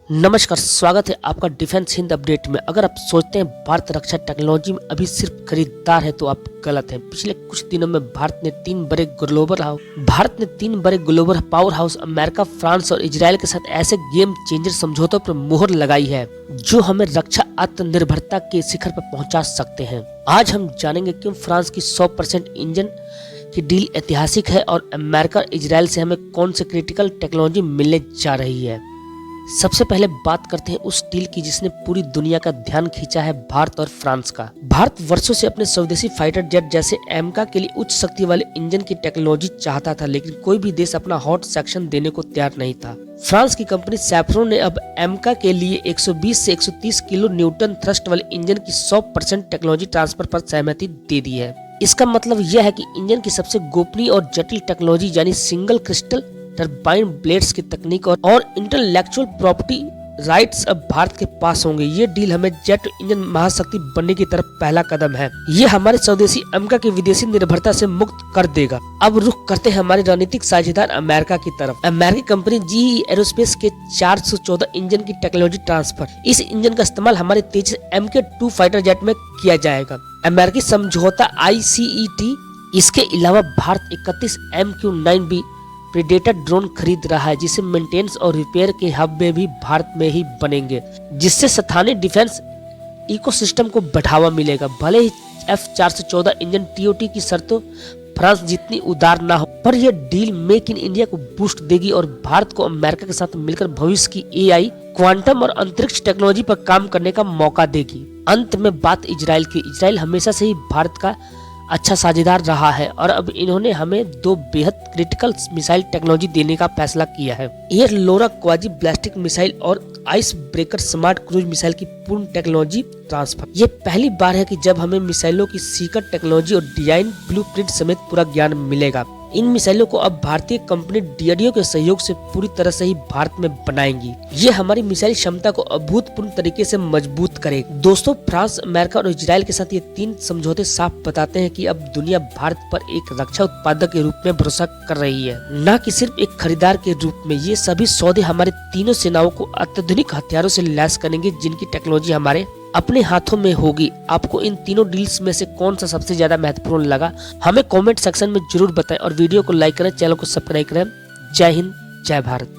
नमस्कार, स्वागत है आपका डिफेंस हिंद अपडेट में। अगर आप सोचते हैं भारत रक्षा टेक्नोलॉजी में अभी सिर्फ खरीदार है तो आप गलत हैं। पिछले कुछ दिनों में भारत ने तीन बड़े global power house America, France और इजराइल के साथ ऐसे गेम चेंजर समझौतों पर मुहर लगाई है जो हमें रक्षा आत्मनिर्भरता के शिखर पर पहुंचा सकते हैं। आज हम जानेंगे क्यों फ्रांस की 100% इंजन की डील ऐतिहासिक है और अमेरिका और इजराइल से हमें कौन से क्रिटिकल टेक्नोलॉजी मिलने जा रही है। सबसे पहले बात करते हैं उस डील की जिसने पूरी दुनिया का ध्यान खींचा है, भारत और फ्रांस का। भारत वर्षों से अपने स्वदेशी फाइटर जेट जैसे एमका के लिए उच्च शक्ति वाले इंजन की टेक्नोलॉजी चाहता था, लेकिन कोई भी देश अपना हॉट सेक्शन देने को तैयार नहीं था। फ्रांस की कंपनी सैफ्रॉन ने अब एमका के लिए 120 से 130 किलो न्यूटन थ्रस्ट वाले इंजन की 100% टेक्नोलॉजी ट्रांसफर पर सहमति दे दी है। इसका मतलब यह है कि इंजन की सबसे गोपनीय और जटिल टेक्नोलॉजी यानी सिंगल क्रिस्टल टरबाइन ब्लेड्स की तकनीक और इंटेलेक्चुअल प्रॉपर्टी राइट्स अब भारत के पास होंगे। ये डील हमें जेट इंजन महाशक्ति बनने की तरफ पहला कदम है। ये हमारे स्वदेशी एमका की विदेशी निर्भरता से मुक्त कर देगा। अब रुख करते हैं हमारे रणनीतिक साझेदार अमेरिका की तरफ। अमेरिकी कंपनी GE एरोस्पेस के 414 इंजन की टेक्नोलॉजी ट्रांसफर। इस इंजन का इस्तेमाल हमारे तेजस MK2 फाइटर जेट में किया जाएगा। अमेरिकी समझौता ICET। इसके अलावा भारत 31 MQ-9B प्रेडेटर ड्रोन खरीद रहा है, जिसे मेंटेनेंस और रिपेयर के हब में भी भारत में ही बनेंगे, जिससे स्थानीय डिफेंस इकोसिस्टम को बढ़ावा मिलेगा। भले ही F-414 इंजन TOT की शर्तों फ्रांस जितनी उदार ना हो, पर यह डील मेक इन इंडिया को बूस्ट देगी और भारत को अमेरिका के साथ मिलकर भविष्य की AI, क्वांटम और अंतरिक्ष टेक्नोलॉजी पर काम करने का मौका देगी। अंत में बात इजराइल की। इजराइल हमेशा से ही भारत का अच्छा साझेदार रहा है और अब इन्होंने हमें दो बेहद क्रिटिकल मिसाइल टेक्नोलॉजी देने का फैसला किया है। एयर लोरा क्वाजी बैलिस्टिक मिसाइल और ice breaker smart cruise missile की पूर्ण टेक्नोलॉजी ट्रांसफर। ये पहली बार है कि जब हमें मिसाइलों की सीक्रेट टेक्नोलॉजी और डिजाइन ब्लूप्रिंट समेत पूरा ज्ञान मिलेगा। इन मिसाइलों को अब भारतीय कंपनी DRDO के सहयोग से पूरी तरह से ही भारत में बनाएंगी। ये हमारी मिसाइल क्षमता को अभूतपूर्व तरीके से मजबूत करेगी। दोस्तों, फ्रांस, अमेरिका और इजराइल के साथ ये तीन समझौते साफ बताते हैं कि अब दुनिया भारत पर एक रक्षा उत्पादक के रूप में भरोसा कर रही है, न कि सिर्फ एक खरीदार के रूप में। ये सभी सौदे हमारे तीनों सेनाओं को अत्याधुनिक हथियारों से लैस करेंगे, जिनकी टेक्नोलॉजी हमारे अपने हाथों में होगी। आपको इन तीनों डील्स में से कौन सा सबसे ज्यादा महत्वपूर्ण लगा, हमें कमेंट सेक्शन में जरूर बताएं और वीडियो को लाइक करें, चैनल को सब्सक्राइब करें। जय हिंद, जय भारत।